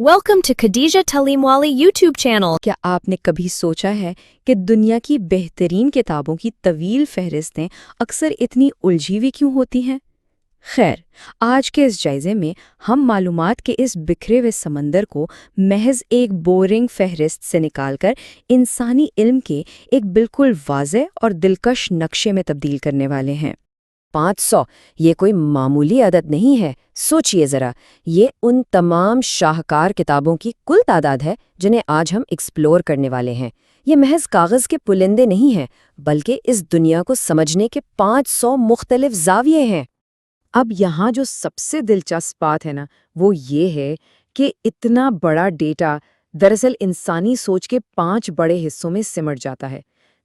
Welcome to Khadija Talimwali YouTube channel. کیا آپ نے کبھی سوچا ہے کہ دنیا کی بہترین کتابوں کی طویل فہرستیں اکثر اتنی الجھی ہوئی کیوں ہوتی ہیں؟ خیر، آج کے اس جائزے میں ہم معلومات کے اس بکھرے ہوئے سمندر کو محض ایک بورنگ فہرست سے نکال کر انسانی علم کے ایک بالکل واضح اور دلکش نقشے میں تبدیل کرنے والے ہیں۔ 500 یہ کوئی معمولی عدد نہیں ہے۔ سوچئے ذرا، یہ ان تمام شاہکار کتابوں کی کل تعداد ہے جنہیں آج ہم ایکسپلور کرنے والے ہیں۔ یہ محض کاغذ کے پلندے نہیں ہیں، بلکہ اس دنیا کو سمجھنے کے 500 مختلف زاویے ہیں۔ اب یہاں جو سب سے دلچسپ بات ہے نا، وہ یہ ہے کہ اتنا بڑا ڈیٹا دراصل انسانی سوچ کے 5 بڑے حصوں میں سمٹ جاتا ہے،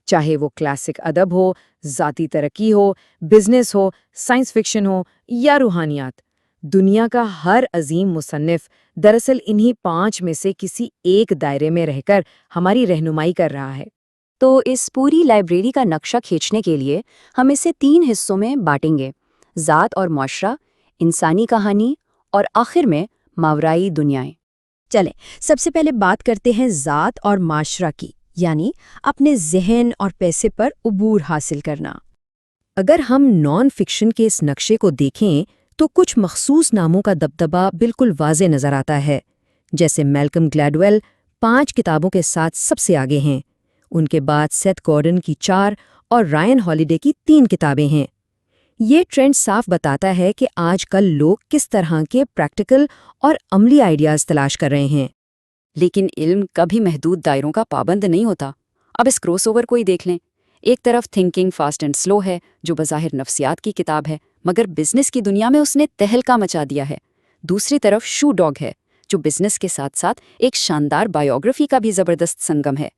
چاہے وہ کلاسک ادب ہو، ذاتی ترقی ہو، بزنس ہو، سائنس فکشن ہو یا روحانیات۔ دنیا کا ہر عظیم مصنف دراصل انہی 5 میں سے کسی ایک دائرے میں رہ کر ہماری رہنمائی کر رہا ہے۔ تو اس پوری لائبریری کا نقشہ کھینچنے کے لیے ہم اسے 3 حصوں میں بانٹیں گے: ذات اور معاشرہ، انسانی کہانی اور آخر میں ماورائی دنیائیں۔ چلیں سب سے پہلے بات کرتے ہیں ذات اور معاشرہ کی، یعنی اپنے ذہن اور پیسے پر عبور حاصل کرنا۔ اگر ہم نان فکشن کے اس نقشے کو دیکھیں تو کچھ مخصوص ناموں کا دبدبہ بالکل واضح نظر آتا ہے، جیسے میلکم گلیڈویل 5 کتابوں کے ساتھ سب سے آگے ہیں، ان کے بعد سیتھ گورڈن کی 4 اور رائن ہالیڈے کی 3 کتابیں ہیں۔ یہ ٹرینڈ صاف بتاتا ہے کہ آج کل لوگ کس طرح کے پریکٹیکل اور عملی آئیڈیاز تلاش کر رہے ہیں۔ لیکن علم کبھی محدود دائروں کا پابند نہیں ہوتا۔ اب اس کراس اوور کو ہی دیکھ لیں۔ ایک طرف تھنکنگ فاسٹ اینڈ سلو ہے، جو بظاہر نفسیات کی کتاب ہے، مگر بزنس کی دنیا میں اس نے تہلکہ مچا دیا ہے۔ دوسری طرف شو ڈاگ ہے، جو بزنس کے ساتھ ساتھ ایک شاندار بایوگرافی کا بھی زبردست سنگم ہے۔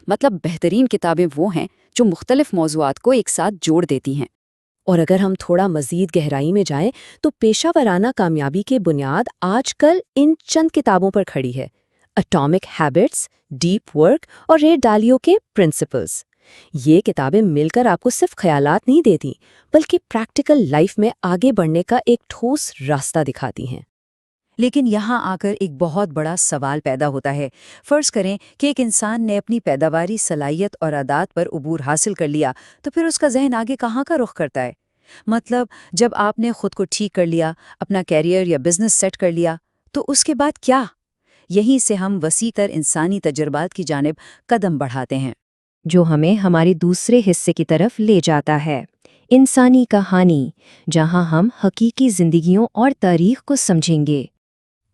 مطلب بہترین کتابیں وہ ہیں جو مختلف موضوعات کو ایک ساتھ جوڑ دیتی ہیں۔ اور اگر ہم تھوڑا مزید گہرائی میں جائیں تو پیشہ ورانہ کامیابی کی بنیاد آج کل ان چند کتابوں پر کھڑی ہے: اٹامک ہیبٹس، ڈیپ ورک اور رے ڈالیو کے پرنسپلز۔ یہ کتابیں مل کر آپ کو صرف خیالات نہیں دیتی، بلکہ پریکٹیکل لائف میں آگے بڑھنے کا ایک ٹھوس راستہ دکھاتی ہیں۔ لیکن یہاں آ کر ایک بہت بڑا سوال پیدا ہوتا ہے۔ فرض کریں کہ ایک انسان نے اپنی پیداواری صلاحیت اور عادات پر عبور حاصل کر لیا، تو پھر اس کا ذہن آگے کہاں کا رخ کرتا ہے؟ مطلب جب آپ نے خود کو ٹھیک کر لیا، اپنا کیریئر یا بزنس سیٹ کر لیا، تو اس کے بعد کیا؟ یہیں سے ہم وسیع تر انسانی تجربات کی جانب قدم بڑھاتے ہیں، جو ہمیں ہمارے دوسرے حصے کی طرف لے جاتا ہے، انسانی کہانی، جہاں ہم حقیقی زندگیوں اور تاریخ کو سمجھیں گے۔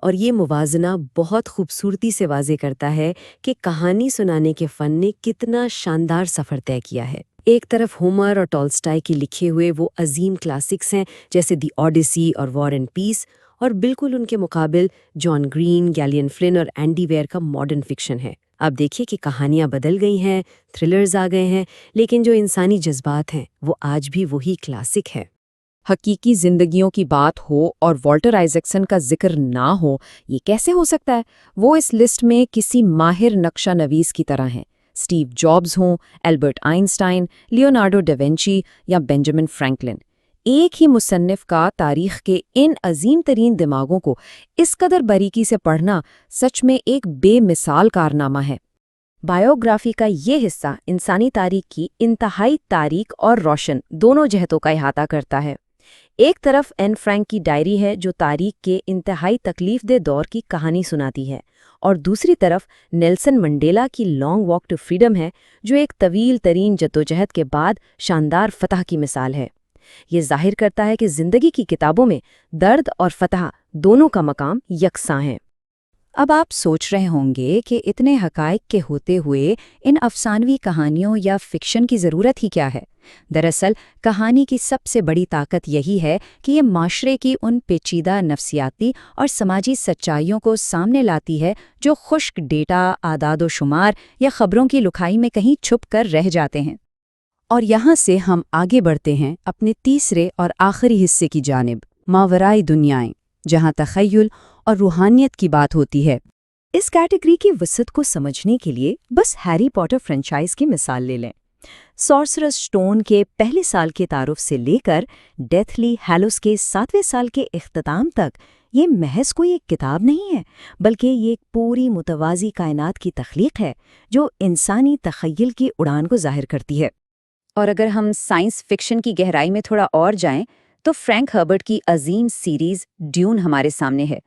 اور یہ موازنہ بہت خوبصورتی سے واضح کرتا ہے کہ کہانی سنانے کے فن نے کتنا شاندار سفر طے کیا ہے۔ ایک طرف ہومر اور ٹالسٹائی کے لکھے ہوئے وہ عظیم کلاسکس ہیں جیسے دی آڈیسی اور وار اینڈ پیس، اور بالکل ان کے مقابل جان گرین، گیلین فلن اور اینڈی ویئر کا ماڈرن فکشن ہے۔ اب دیکھیے کہ کہانیاں بدل گئی ہیں، تھرلرز آ گئے ہیں، لیکن جو انسانی جذبات ہیں وہ آج بھی وہی کلاسک ہے۔ حقیقی زندگیوں کی بات ہو اور والٹر آئزیکسن کا ذکر نہ ہو، یہ کیسے ہو سکتا ہے؟ وہ اس لسٹ میں کسی ماہر نقشہ نویس کی طرح ہیں۔ اسٹیو جابز ہوں، البرٹ آئنسٹائن، لیونارڈو ڈیونچی یا بینجامن فرینکلن، ایک ہی مصنف کا تاریخ کے ان عظیم ترین دماغوں کو اس قدر باریکی سے پڑھنا سچ میں ایک بے مثال کارنامہ ہے۔ بایوگرافی کا یہ حصہ انسانی تاریخ کی انتہائی تاریک اور روشن دونوں جہتوں کا احاطہ کرتا ہے۔ ایک طرف این فرینک کی ڈائری ہے جو تاریخ کے انتہائی تکلیف دہ دور کی کہانی سناتی ہے، اور دوسری طرف نیلسن منڈیلا کی لانگ واک ٹو فریڈم ہے جو ایک طویل ترین جدوجہد کے بعد شاندار فتح کی مثال ہے۔ یہ ظاہر کرتا ہے کہ زندگی کی کتابوں میں درد اور فتح دونوں کا مقام یکساں ہے۔ اب آپ سوچ رہے ہوں گے کہ اتنے حقائق کے ہوتے ہوئے ان افسانوی کہانیوں یا فکشن کی ضرورت ہی کیا ہے؟ دراصل کہانی کی سب سے بڑی طاقت یہی ہے کہ یہ معاشرے کی ان پیچیدہ نفسیاتی اور سماجی سچائیوں کو سامنے لاتی ہے جو خشک ڈیٹا، اعداد و شمار یا خبروں کی لکھائی میں کہیں چھپ کر رہ جاتے ہیں۔ اور یہاں سے ہم آگے بڑھتے ہیں اپنے تیسرے اور آخری حصے کی جانب، ماورائی دنیائیں، جہاں تخیل اور روحانیت کی بات ہوتی ہے۔ اس کیٹیگری کی وسعت کو سمجھنے کے لیے بس ہیری پوٹر فرنچائز کی مثال لے لیں۔ سورسرس سٹون کے پہلے سال کے تعارف سے لے کر ڈیتھلی ہیلوس کے 7ویں سال کے اختتام تک یہ محض کوئی ایک کتاب نہیں ہے، بلکہ یہ ایک پوری متوازی کائنات کی تخلیق ہے جو انسانی تخیل کی اڑان کو ظاہر کرتی ہے۔ اور اگر ہم سائنس فکشن کی گہرائی میں تھوڑا اور جائیں تو فرینک ہربرٹ کی عظیم سیریز ڈیون ہمارے سامنے ہے۔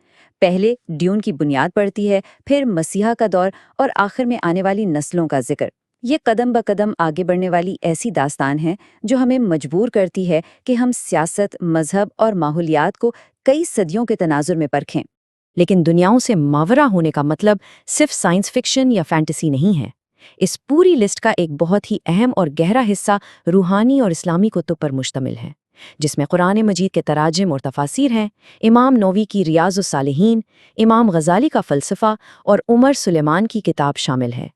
پہلے ڈیون کی بنیاد پڑتی ہے، پھر مسیحا کا دور اور آخر میں آنے والی نسلوں کا ذکر۔ یہ قدم بقدم آگے بڑھنے والی ایسی داستان ہے جو ہمیں مجبور کرتی ہے کہ ہم سیاست، مذہب اور ماحولیات کو کئی صدیوں کے تناظر میں پرکھیں۔ لیکن دنیاؤں سے ماورا ہونے کا مطلب صرف سائنس فکشن یا فینٹیسی نہیں ہے۔ اس پوری لسٹ کا ایک بہت ہی اہم اور گہرا حصہ روحانی اور اسلامی کتب پر مشتمل ہے، جس میں قرآن مجید کے تراجم اور تفاسیر ہیں، امام نووی کی ریاض الصالحین، امام غزالی کا فلسفہ اور عمر سلیمان کی کتاب شامل ہے۔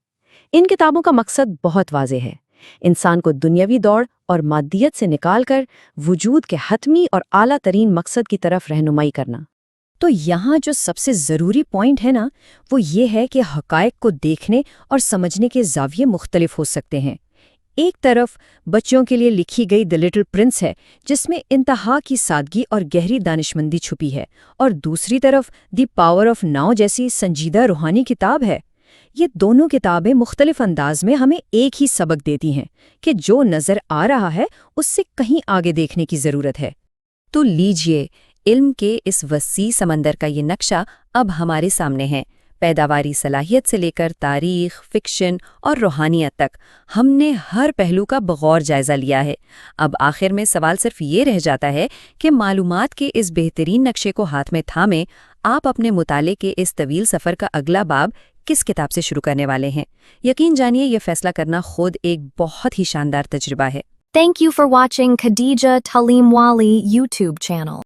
ان کتابوں کا مقصد بہت واضح ہے، انسان کو دنیاوی دوڑ اور مادیت سے نکال کر وجود کے حتمی اور اعلیٰ ترین مقصد کی طرف رہنمائی کرنا۔ تو یہاں جو سب سے ضروری پوائنٹ ہے نا، وہ یہ ہے کہ حقائق کو دیکھنے اور سمجھنے کے زاویے مختلف ہو سکتے ہیں۔ ایک طرف بچوں کے لیے لکھی گئی دی لٹل پرنس ہے، جس میں انتہا کی سادگی اور گہری دانشمندی چھپی ہے، اور دوسری طرف دی پاور آف ناؤ جیسی سنجیدہ روحانی کتاب ہے۔ یہ دونوں کتابیں مختلف انداز میں ہمیں ایک ہی سبق دیتی ہیں کہ جو نظر آ رہا ہے اس سے کہیں آگے دیکھنے کی ضرورت ہے۔ تو لیجئے، علم کے اس وسیع سمندر کا یہ نقشہ اب ہمارے سامنے ہے۔ پیداواری صلاحیت سے لے کر تاریخ، فکشن اور روحانیت تک ہم نے ہر پہلو کا بغور جائزہ لیا ہے۔ اب آخر میں سوال صرف یہ رہ جاتا ہے کہ معلومات کے اس بہترین نقشے کو ہاتھ میں تھامے آپ اپنے مطالعے کے اس طویل سفر کا اگلا باب کس کتاب سے شروع کرنے والے ہیں۔ یقین جانیے یہ فیصلہ کرنا خود ایک بہت ہی شاندار تجربہ ہے۔ Thank you for watching Khadija Talimwali YouTube channel.